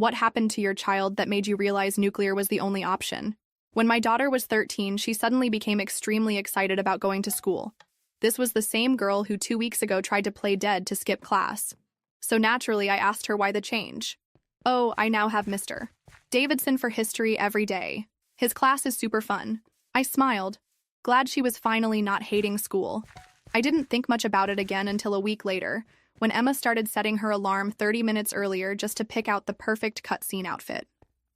What happened to your child that made you realize nuclear was the only option? When my daughter was 13, she suddenly became extremely excited about going to school. This was the same girl who 2 weeks ago tried to play dead to skip class. So naturally, I asked her why the change. Oh, I now have Mr. Davidson for history every day. His class is super fun. I smiled, glad she was finally not hating school. I didn't think much about it again until a week later, when Emma started setting her alarm 30 minutes earlier just to pick out the perfect cutscene outfit.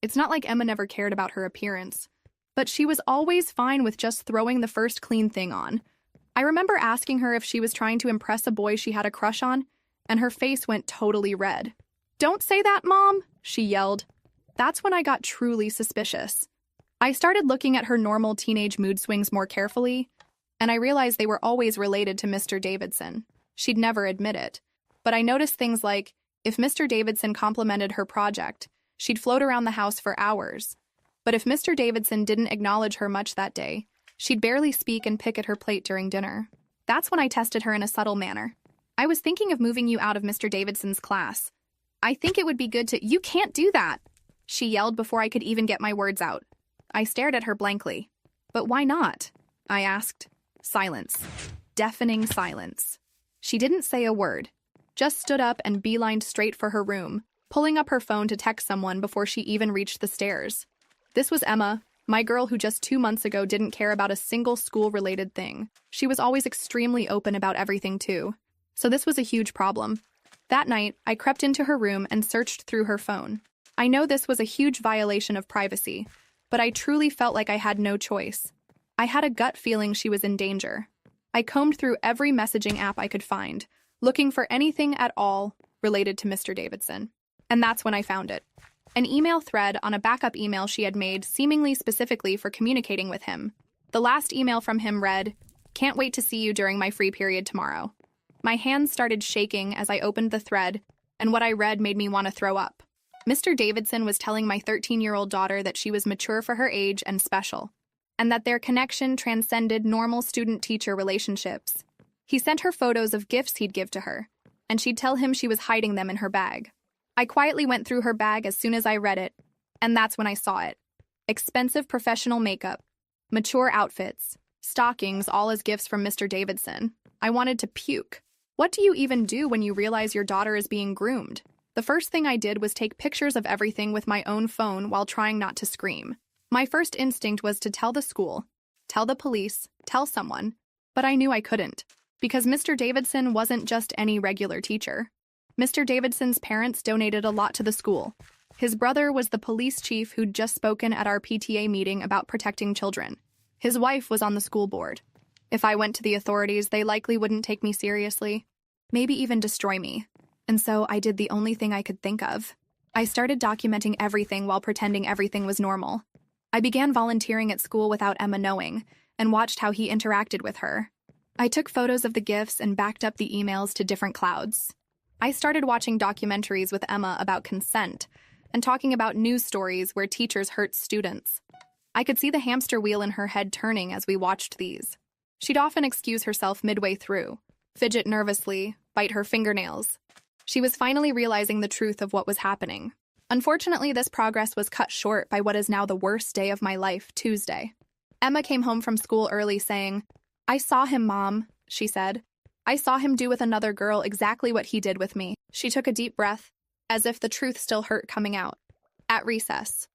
It's not like Emma never cared about her appearance, but she was always fine with just throwing the first clean thing on. I remember asking her if she was trying to impress a boy she had a crush on, and her face went totally red. "Don't say that, Mom!" she yelled. That's when I got truly suspicious. I started looking at her normal teenage mood swings more carefully, and I realized they were always related to Mr. Davidson. She'd never admit it. But I noticed things like, if Mr. Davidson complimented her project, she'd float around the house for hours. But if Mr. Davidson didn't acknowledge her much that day, she'd barely speak and pick at her plate during dinner. That's when I tested her in a subtle manner. "I was thinking of moving you out of Mr. Davidson's class. I think it would be good to—" "You can't do that!" she yelled before I could even get my words out. I stared at her blankly. "But why not?" I asked. Silence. Deafening silence. She didn't say a word, just stood up and beelined straight for her room, pulling up her phone to text someone before she even reached the stairs. This was Emma, my girl who just 2 months ago didn't care about a single school-related thing. She was always extremely open about everything, too. So this was a huge problem. That night, I crept into her room and searched through her phone. I know this was a huge violation of privacy, but I truly felt like I had no choice. I had a gut feeling she was in danger. I combed through every messaging app I could find, looking for anything at all related to Mr. Davidson. And that's when I found it. An email thread on a backup email she had made seemingly specifically for communicating with him. The last email from him read, "Can't wait to see you during my free period tomorrow." My hands started shaking as I opened the thread, and what I read made me want to throw up. Mr. Davidson was telling my 13-year-old daughter that she was mature for her age and special, and that their connection transcended normal student-teacher relationships. He sent her photos of gifts he'd give to her, and she'd tell him she was hiding them in her bag. I quietly went through her bag as soon as I read it, and that's when I saw it. Expensive professional makeup, mature outfits, stockings, all as gifts from Mr. Davidson. I wanted to puke. What do you even do when you realize your daughter is being groomed? The first thing I did was take pictures of everything with my own phone while trying not to scream. My first instinct was to tell the school, tell the police, tell someone, but I knew I couldn't, because Mr. Davidson wasn't just any regular teacher. Mr. Davidson's parents donated a lot to the school. His brother was the police chief who'd just spoken at our PTA meeting about protecting children. His wife was on the school board. If I went to the authorities, they likely wouldn't take me seriously, maybe even destroy me. And so I did the only thing I could think of. I started documenting everything while pretending everything was normal. I began volunteering at school without Emma knowing, and watched how he interacted with her. I took photos of the gifts and backed up the emails to different clouds. I started watching documentaries with Emma about consent, and talking about news stories where teachers hurt students. I could see the hamster wheel in her head turning as we watched these. She'd often excuse herself midway through, fidget nervously, bite her fingernails. She was finally realizing the truth of what was happening. Unfortunately, this progress was cut short by what is now the worst day of my life, Tuesday. Emma came home from school early saying, "I saw him, Mom," she said. "I saw him do with another girl exactly what he did with me." She took a deep breath, as if the truth still hurt coming out. At recess,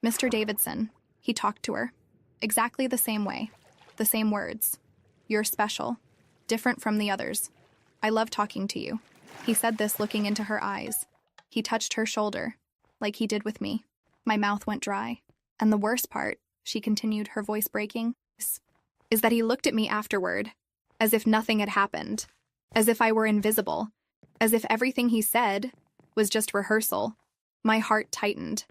"Mr. Davidson," he talked to her. Exactly the same way. The same words. "You're special. Different from the others. I love talking to you." He said this looking into her eyes. He touched her shoulder, like he did with me. My mouth went dry. And the worst part, she continued, her voice breaking, is that he looked at me afterward, as if nothing had happened, as if I were invisible, as if everything he said was just rehearsal. My heart tightened.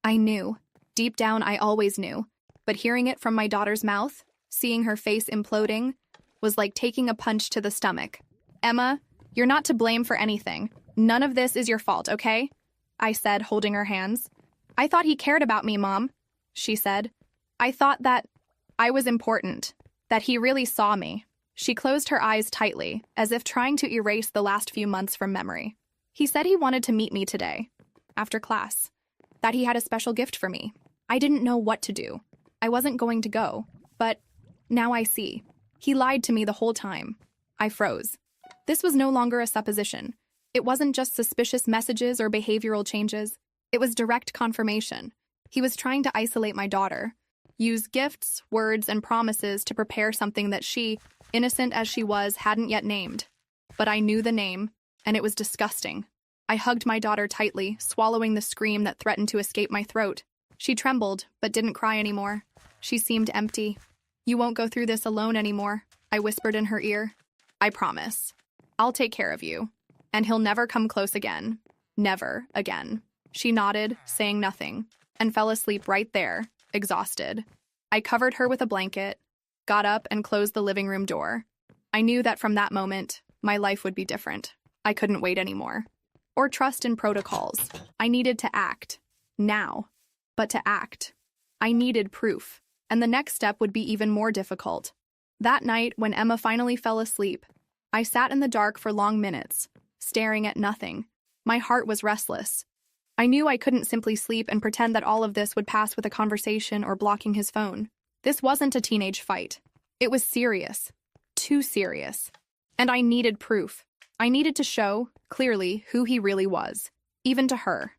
I knew. Deep down, I always knew. But hearing it from my daughter's mouth, seeing her face imploding, was like taking a punch to the stomach. "Emma, you're not to blame for anything. None of this is your fault, okay?" I said, holding her hands. "I thought he cared about me, Mom," she said. "I thought that I was important, that he really saw me." She closed her eyes tightly, as if trying to erase the last few months from memory. "He said he wanted to meet me today, after class. that he had a special gift for me. I didn't know what to do. I wasn't going to go, but now I see. He lied to me the whole time. I froze. This was no longer a supposition. It wasn't just suspicious messages or behavioral changes. It was direct confirmation. He was trying to isolate my daughter, use gifts, words, and promises to prepare something that she, innocent as she was, hadn't yet named. But I knew the name, and it was disgusting. I hugged my daughter tightly, swallowing the scream that threatened to escape my throat. She trembled, but didn't cry anymore. She seemed empty. "You won't go through this alone anymore," I whispered in her ear. "I promise. I'll take care of you. And he'll never come close again. Never again." She nodded, saying nothing, and fell asleep right there, exhausted. I covered her with a blanket, got up, and closed the living room door. I knew that from that moment, my life would be different. I couldn't wait anymore. Or trust in protocols. I needed to act. Now. But to act, I needed proof. And the next step would be even more difficult. That night, when Emma finally fell asleep, I sat in the dark for long minutes, staring at nothing. My heart was restless. I knew I couldn't simply sleep and pretend that all of this would pass with a conversation or blocking his phone. This wasn't a teenage fight. It was serious. Too serious. And I needed proof. I needed to show, clearly, who he really was, even to her.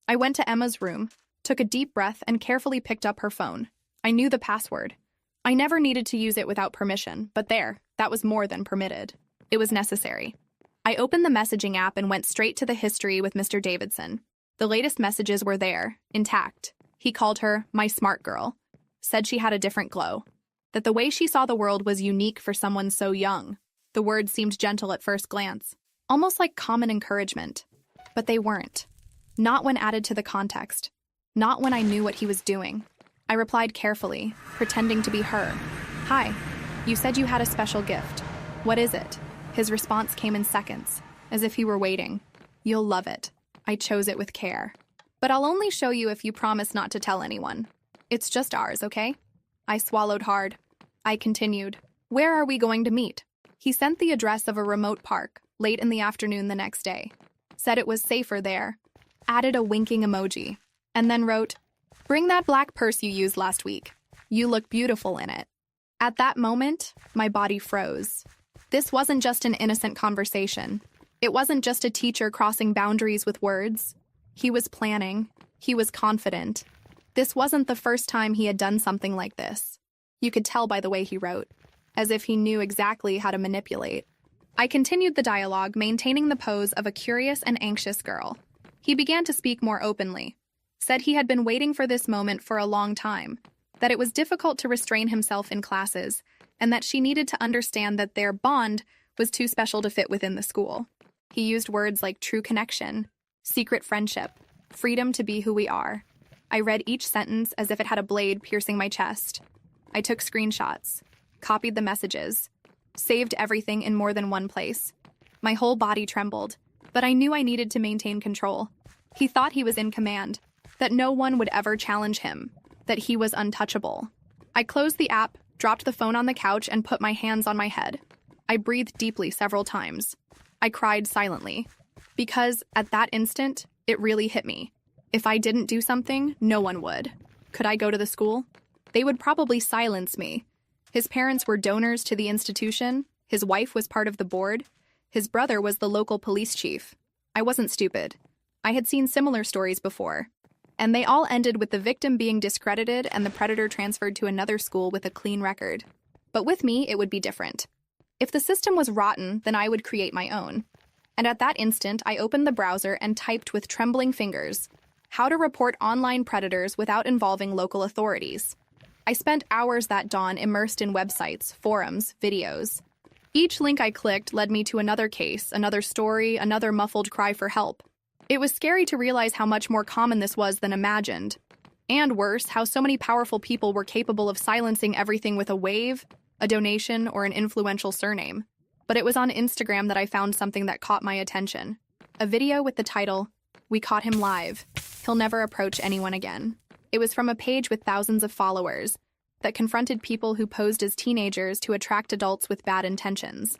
I went to Emma's room, took a deep breath, and carefully picked up her phone. I knew the password. I never needed to use it without permission, but that was more than permitted. It was necessary. I opened the messaging app and went straight to the history with Mr. Davidson. The latest messages were there, intact. He called her my smart girl, said she had a different glow, that the way she saw the world was unique for someone so young. The words seemed gentle at first glance, almost like common encouragement. But they weren't. Not when added to the context. Not when I knew what he was doing. I replied carefully, pretending to be her. "Hi, you said you had a special gift. What is it?" His response came in seconds, as if he were waiting. "You'll love it. I chose it with care. But I'll only show you if you promise not to tell anyone. It's just ours, okay?" I swallowed hard. I continued, "Where are we going to meet?" He sent the address of a remote park, late in the afternoon the next day. Said it was safer there. Added a winking emoji. And then wrote, "Bring that black purse you used last week. You look beautiful in it." At that moment, my body froze. This wasn't just an innocent conversation. It wasn't just a teacher crossing boundaries with words. He was planning. He was confident. This wasn't the first time he had done something like this. You could tell by the way he wrote, as if he knew exactly how to manipulate. I continued the dialogue, maintaining the pose of a curious and anxious girl. He began to speak more openly. Said he had been waiting for this moment for a long time, that it was difficult to restrain himself in classes, and that she needed to understand that their bond was too special to fit within the school. He used words like true connection, secret friendship, freedom to be who we are. I read each sentence as if it had a blade piercing my chest. I took screenshots, copied the messages, saved everything in more than one place. My whole body trembled, but I knew I needed to maintain control. He thought he was in command, that no one would ever challenge him, that he was untouchable. I closed the app, dropped the phone on the couch, and put my hands on my head. I breathed deeply several times. I cried silently, because at that instant, it really hit me. If I didn't do something, no one would. Could I go to the school? They would probably silence me. His parents were donors to the institution. His wife was part of the board. His brother was the local police chief. I wasn't stupid. I had seen similar stories before. And they all ended with the victim being discredited and the predator transferred to another school with a clean record. But with me, it would be different. If the system was rotten, then I would create my own. And at that instant, I opened the browser and typed with trembling fingers, "How to report online predators without involving local authorities." I spent hours that dawn immersed in websites, forums, videos. Each link I clicked led me to another case, another story, another muffled cry for help. It was scary to realize how much more common this was than imagined. And worse, how so many powerful people were capable of silencing everything with a wave, a donation, or an influential surname. But it was on Instagram that I found something that caught my attention. A video with the title, "We Caught Him Live. He'll Never Approach Anyone Again." It was from a page with thousands of followers that confronted people who posed as teenagers to attract adults with bad intentions.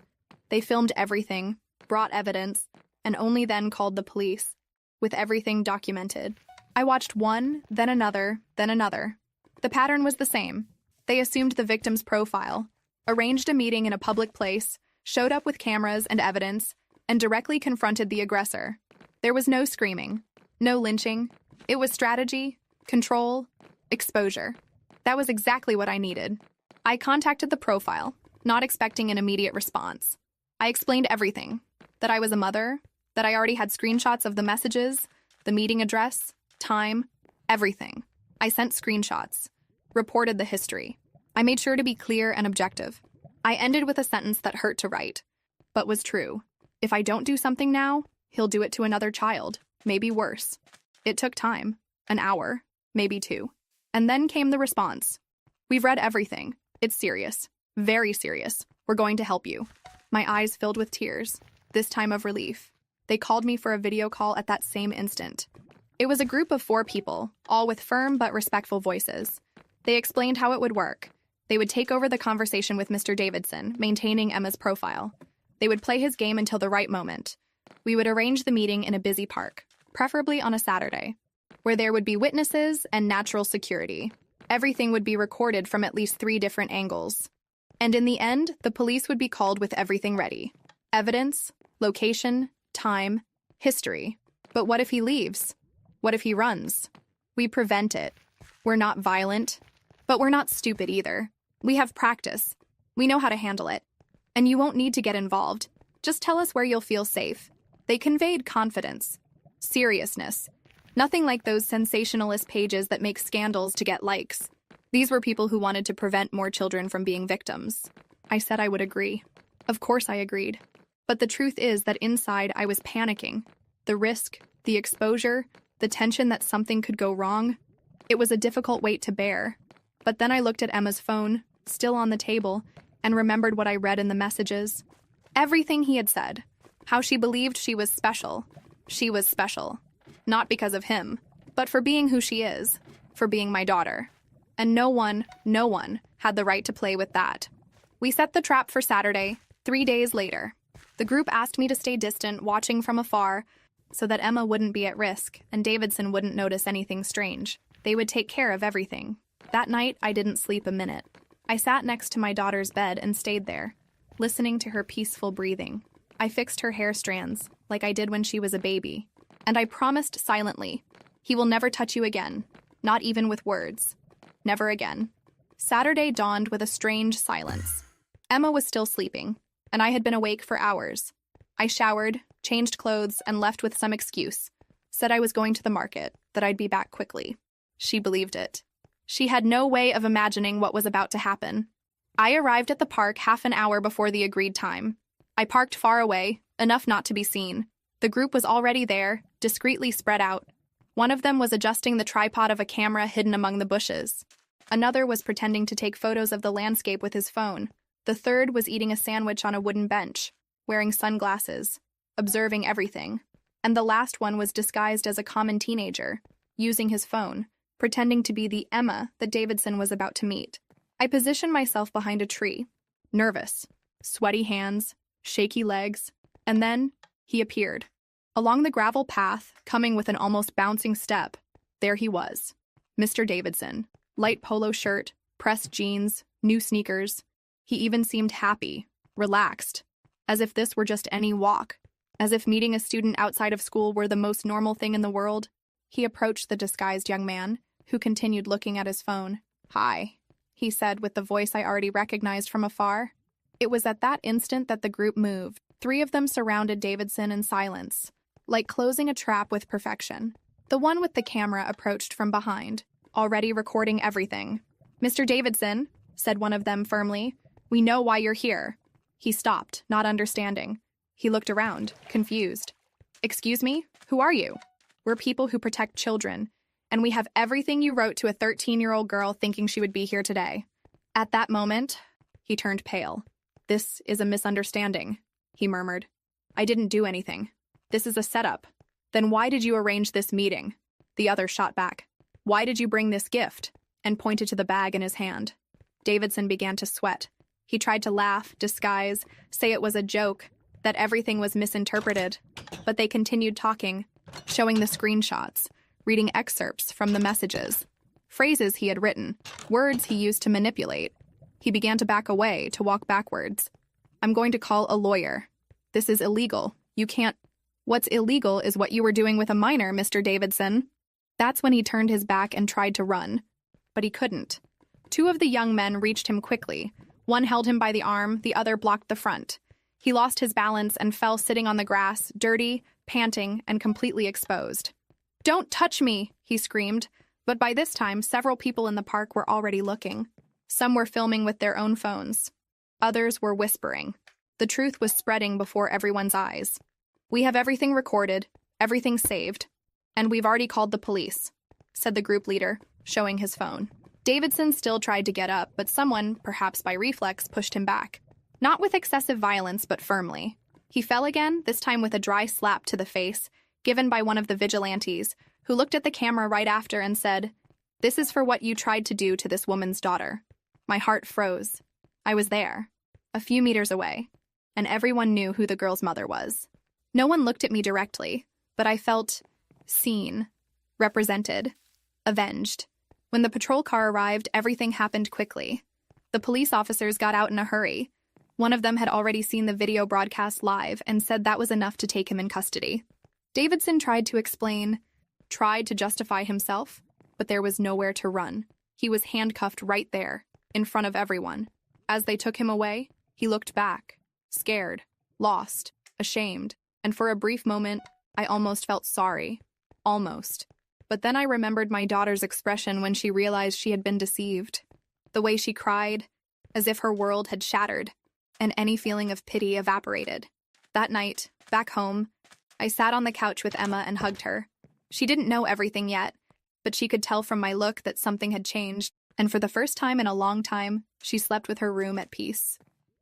They filmed everything, brought evidence, and only then called the police, with everything documented. I watched one, then another, then another. The pattern was the same. They assumed the victim's profile, arranged a meeting in a public place, showed up with cameras and evidence, and directly confronted the aggressor. There was no screaming, no lynching. It was strategy, control, exposure. That was exactly what I needed. I contacted the profile, not expecting an immediate response. I explained everything, that I was a mother, that I already had screenshots of the messages, the meeting address, time, everything. I sent screenshots, reported the history. I made sure to be clear and objective. I ended with a sentence that hurt to write, but was true. If I don't do something now, he'll do it to another child, maybe worse. It took time, an hour, maybe 2. And then came the response. We've read everything. It's serious, very serious. We're going to help you. My eyes filled with tears, this time of relief. They called me for a video call at that same instant. It was a group of 4 people, all with firm but respectful voices. They explained how it would work. They would take over the conversation with Mr. Davidson, maintaining Emma's profile. They would play his game until the right moment. We would arrange the meeting in a busy park, preferably on a Saturday, where there would be witnesses and natural security. Everything would be recorded from at least 3 different angles. And in the end, the police would be called with everything ready. Evidence, location, time, history. But what if he leaves? What if he runs? We prevent it. We're not violent, but we're not stupid either. We have practice. We know how to handle it. And you won't need to get involved. Just tell us where you'll feel safe. They conveyed confidence, seriousness. Nothing like those sensationalist pages that make scandals to get likes. These were people who wanted to prevent more children from being victims. I said I would agree. Of course I agreed. But the truth is that inside I was panicking. The risk, the exposure, the tension that something could go wrong. It was a difficult weight to bear. But then I looked at Emma's phone, still on the table, and remembered what I read in the messages. Everything he had said. How she believed she was special. She was special. Not because of him, but for being who she is, for being my daughter. And no one had the right to play with that. We set the trap for Saturday, 3 days later. The group asked me to stay distant, watching from afar, so that Emma wouldn't be at risk and Davidson wouldn't notice anything strange. They would take care of everything. That night, I didn't sleep a minute. I sat next to my daughter's bed and stayed there, listening to her peaceful breathing. I fixed her hair strands, like I did when she was a baby. And I promised silently, he will never touch you again, not even with words. Never again. Saturday dawned with a strange silence. Emma was still sleeping, and I had been awake for hours. I showered, changed clothes, and left with some excuse. Said I was going to the market, that I'd be back quickly. She believed it. She had no way of imagining what was about to happen. I arrived at the park half an hour before the agreed time. I parked far away, enough not to be seen. The group was already there, discreetly spread out. One of them was adjusting the tripod of a camera hidden among the bushes. Another was pretending to take photos of the landscape with his phone. The third was eating a sandwich on a wooden bench, wearing sunglasses, observing everything. And the last one was disguised as a common teenager, using his phone, pretending to be the Emma that Davidson was about to meet. I positioned myself behind a tree, nervous, sweaty hands, shaky legs, and then he appeared. Along the gravel path, coming with an almost bouncing step, there he was. Mr. Davidson, light polo shirt, pressed jeans, new sneakers. He even seemed happy, relaxed, as if this were just any walk, as if meeting a student outside of school were the most normal thing in the world. He approached the disguised young man, who continued looking at his phone. "Hi," he said with the voice I already recognized from afar. It was at that instant that the group moved. 3 of them surrounded Davidson in silence, like closing a trap with perfection. The one with the camera approached from behind, already recording everything. "Mr. Davidson," said one of them firmly, "we know why you're here." He stopped, not understanding. He looked around, confused. "Excuse me? Who are you?" "We're people who protect children, and we have everything you wrote to a 13-year-old girl thinking she would be here today." At that moment, he turned pale. "This is a misunderstanding," he murmured. "I didn't do anything. This is a setup. Then why did you arrange this meeting?" The other shot back. "Why did you bring this gift?" and pointed to the bag in his hand. Davidson began to sweat. He tried to laugh, disguise, say it was a joke, that everything was misinterpreted. But they continued talking, showing the screenshots, reading excerpts from the messages, phrases he had written, words he used to manipulate. He began to back away, to walk backwards. "I'm going to call a lawyer. This is illegal. You can't—" "What's illegal is what you were doing with a minor, Mr. Davidson." That's when he turned his back and tried to run. But he couldn't. Two of the young men reached him quickly. One held him by the arm, the other blocked the front. He lost his balance and fell sitting on the grass, dirty, panting, and completely exposed. "Don't touch me!" he screamed. But by this time, several people in the park were already looking. Some were filming with their own phones. Others were whispering. The truth was spreading before everyone's eyes. "We have everything recorded, everything saved, and we've already called the police," said the group leader, showing his phone. Davidson still tried to get up, but someone, perhaps by reflex, pushed him back. Not with excessive violence, but firmly. He fell again, this time with a dry slap to the face, given by one of the vigilantes, who looked at the camera right after and said, "This is for what you tried to do to this woman's daughter." My heart froze. I was there, a few meters away, and everyone knew who the girl's mother was. No one looked at me directly, but I felt seen, represented, avenged. When the patrol car arrived, everything happened quickly. The police officers got out in a hurry. One of them had already seen the video broadcast live and said that was enough to take him in custody. Davidson tried to explain, tried to justify himself, but there was nowhere to run. He was handcuffed right there, in front of everyone. As they took him away, he looked back, scared, lost, ashamed, and for a brief moment, I almost felt sorry. Almost. But then I remembered my daughter's expression when she realized she had been deceived. The way she cried, as if her world had shattered, and any feeling of pity evaporated. That night, back home, I sat on the couch with Emma and hugged her. She didn't know everything yet, but she could tell from my look that something had changed, and for the first time in a long time, she slept with her room at peace.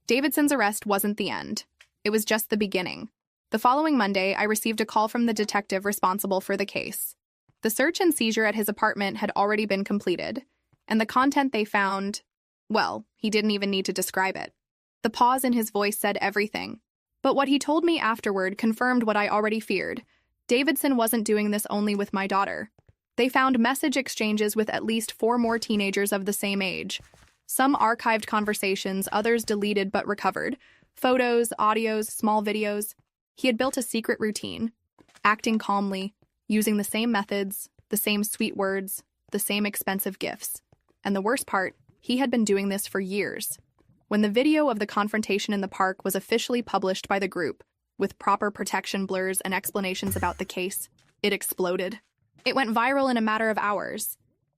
Davidson's arrest wasn't the end. It was just the beginning. The following Monday, I received a call from the detective responsible for the case. The search and seizure at his apartment had already been completed, and the content they found, well, he didn't even need to describe it. The pause in his voice said everything. But what he told me afterward confirmed what I already feared. Davidson wasn't doing this only with my daughter. They found message exchanges with at least 4 more teenagers of the same age. Some archived conversations, others deleted but recovered. Photos, audios, small videos. He had built a secret routine, acting calmly, using the same methods, the same sweet words, the same expensive gifts. And the worst part, he had been doing this for years. When the video of the confrontation in the park was officially published by the group, with proper protection blurs and explanations about the case, it exploded. It went viral in a matter of hours.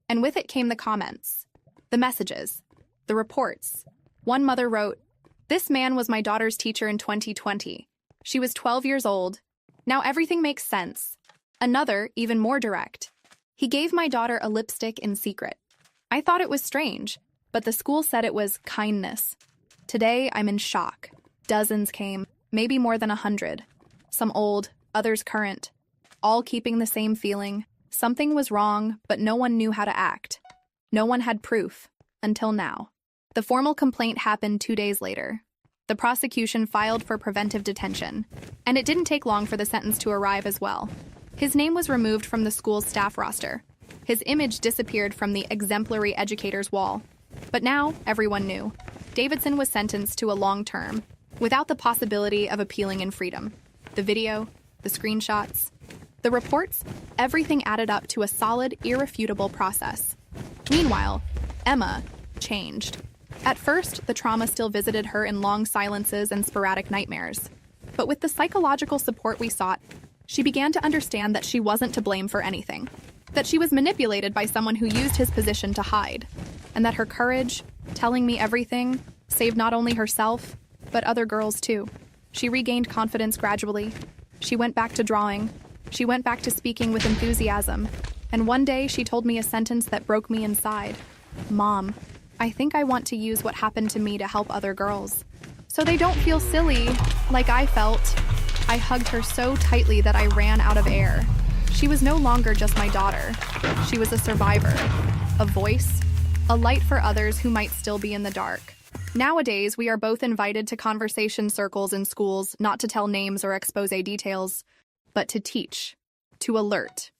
And with it came the comments, the messages, the reports. One mother wrote, "This man was my daughter's teacher in 2020. She was 12 years old. Now everything makes sense." Another, even more direct. "He gave my daughter a lipstick in secret. I thought it was strange, but the school said it was kindness. Today, I'm in shock. Dozens came, maybe more than 100. Some old, others current. All keeping the same feeling. Something was wrong, but no one knew how to act. No one had proof, until now." The formal complaint happened 2 days later. The prosecution filed for preventive detention, and it didn't take long for the sentence to arrive as well. His name was removed from the school's staff roster. His image disappeared from the exemplary educator's wall. But now, everyone knew. Davidson was sentenced to a long term, without the possibility of appealing in freedom. The video, the screenshots, the reports, everything added up to a solid, irrefutable process. Meanwhile, Emma changed. At first, the trauma still visited her in long silences and sporadic nightmares. But with the psychological support we sought, she began to understand that she wasn't to blame for anything, that she was manipulated by someone who used his position to hide, and that her courage, telling me everything, saved not only herself, but other girls too. She regained confidence gradually. She went back to drawing. She went back to speaking with enthusiasm. And one day she told me a sentence that broke me inside. "Mom, I think I want to use what happened to me to help other girls, so they don't feel silly like I felt." I hugged her so tightly that I ran out of air. She was no longer just my daughter. She was a survivor, a voice, a light for others who might still be in the dark. Nowadays, we are both invited to conversation circles in schools, not to tell names or expose details, but to teach, to alert,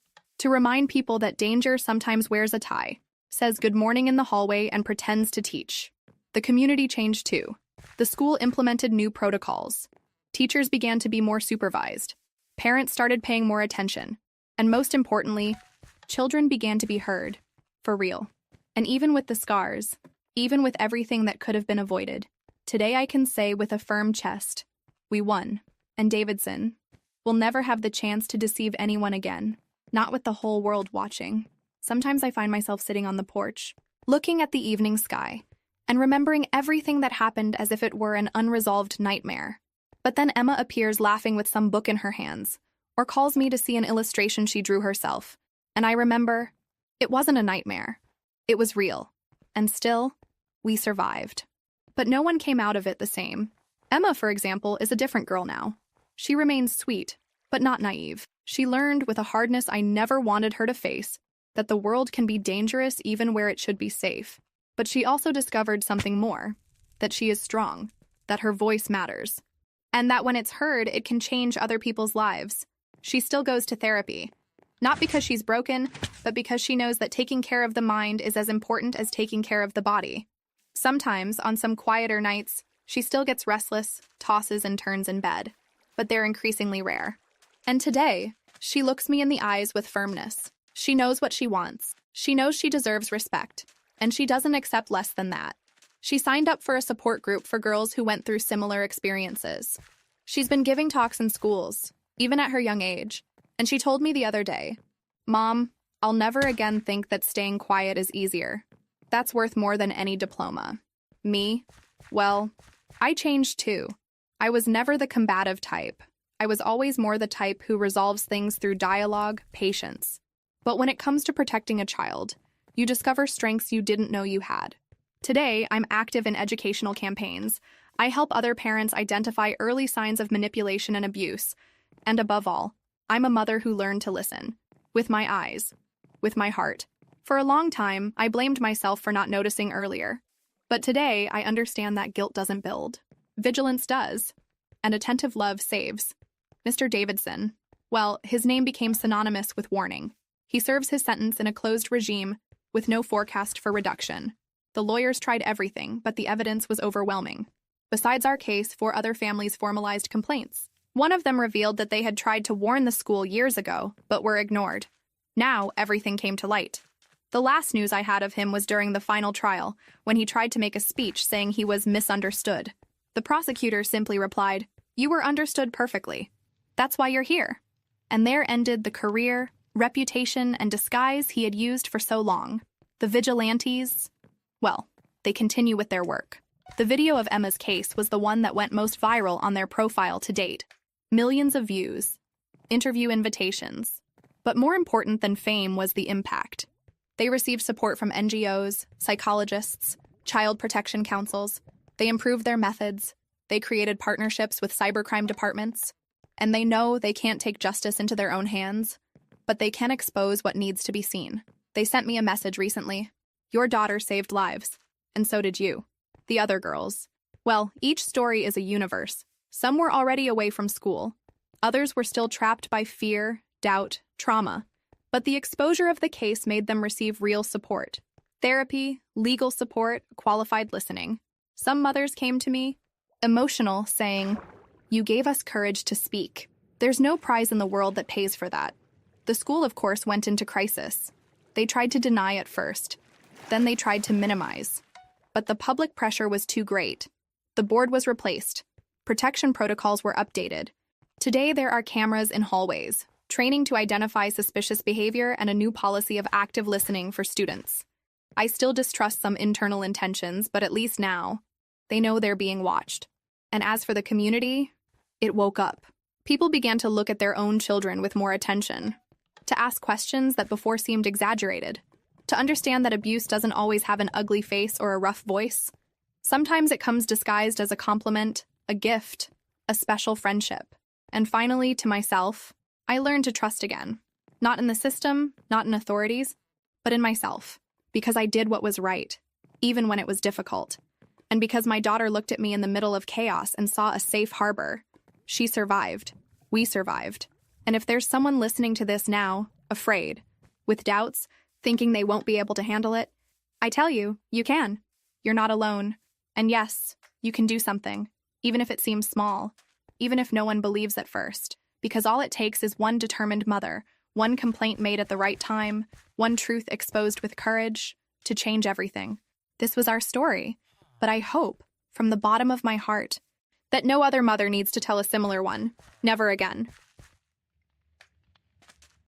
to remind people that danger sometimes wears a tie, says good morning in the hallway, and pretends to teach. The community changed too. The school implemented new protocols. Teachers began to be more supervised. Parents started paying more attention. And most importantly, children began to be heard. For real. And even with the scars, even with everything that could have been avoided, today I can say with a firm chest, we won. And Davidson will never have the chance to deceive anyone again. Not with the whole world watching. Sometimes I find myself sitting on the porch, looking at the evening sky, and remembering everything that happened as if it were an unresolved nightmare. But then Emma appears laughing with some book in her hands, or calls me to see an illustration she drew herself. And I remember, it wasn't a nightmare. It was real. And still, we survived. But no one came out of it the same. Emma, for example, is a different girl now. She remains sweet, but not naive. She learned with a hardness I never wanted her to face that the world can be dangerous even where it should be safe. But she also discovered something more, that she is strong, that her voice matters, and that when it's heard, it can change other people's lives. She still goes to therapy, not because she's broken, but because she knows that taking care of the mind is as important as taking care of the body. Sometimes, on some quieter nights, she still gets restless, tosses and turns in bed, but they're increasingly rare. And today, she looks me in the eyes with firmness. She knows what she wants. She knows she deserves respect, and she doesn't accept less than that. She signed up for a support group for girls who went through similar experiences. She's been giving talks in schools, even at her young age, and she told me the other day, "Mom, I'll never again think that staying quiet is easier. That's worth more than any diploma." Me? Well, I changed too. I was never the combative type. I was always more the type who resolves things through dialogue, patience. But when it comes to protecting a child, you discover strengths you didn't know you had. Today, I'm active in educational campaigns. I help other parents identify early signs of manipulation and abuse. And above all, I'm a mother who learned to listen. With my eyes. With my heart. For a long time, I blamed myself for not noticing earlier. But today, I understand that guilt doesn't build. Vigilance does. And attentive love saves. Mr. Davidson. Well, his name became synonymous with warning. He serves his sentence in a closed regime with no forecast for reduction. The lawyers tried everything, but the evidence was overwhelming. Besides our case, 4 other families formalized complaints. One of them revealed that they had tried to warn the school years ago, but were ignored. Now, everything came to light. The last news I had of him was during the final trial, when he tried to make a speech saying he was misunderstood. The prosecutor simply replied, "You were understood perfectly. That's why you're here." And there ended the career, reputation, and disguise he had used for so long. The vigilantes, well, they continue with their work. The video of Emma's case was the one that went most viral on their profile to date. Millions of views, interview invitations. But more important than fame was the impact. They received support from NGOs, psychologists, child protection councils. They improved their methods. They created partnerships with cybercrime departments. And they know they can't take justice into their own hands, but they can expose what needs to be seen. They sent me a message recently. Your daughter saved lives, and so did you. The other girls. Well, each story is a universe. Some were already away from school. Others were still trapped by fear, doubt, trauma. But the exposure of the case made them receive real support. Therapy, legal support, qualified listening. Some mothers came to me, emotional, saying, "You gave us courage to speak." There's no prize in the world that pays for that. The school, of course, went into crisis. They tried to deny at first. Then they tried to minimize. But the public pressure was too great. The board was replaced. Protection protocols were updated. Today, there are cameras in hallways, training to identify suspicious behavior, and a new policy of active listening for students. I still distrust some internal intentions, but at least now, they know they're being watched. And as for the community, it woke up. People began to look at their own children with more attention, to ask questions that before seemed exaggerated, to understand that abuse doesn't always have an ugly face or a rough voice. Sometimes it comes disguised as a compliment, a gift, a special friendship. And finally, to myself, I learned to trust again. Not in the system, not in authorities, but in myself. Because I did what was right, even when it was difficult. And because my daughter looked at me in the middle of chaos and saw a safe harbor. She survived. We survived. And if there's someone listening to this now, afraid, with doubts, thinking they won't be able to handle it. I tell you, you can. You're not alone. And yes, you can do something, even if it seems small, even if no one believes at first, because all it takes is one determined mother, one complaint made at the right time, one truth exposed with courage, to change everything. This was our story, but I hope, from the bottom of my heart, that no other mother needs to tell a similar one. Never again.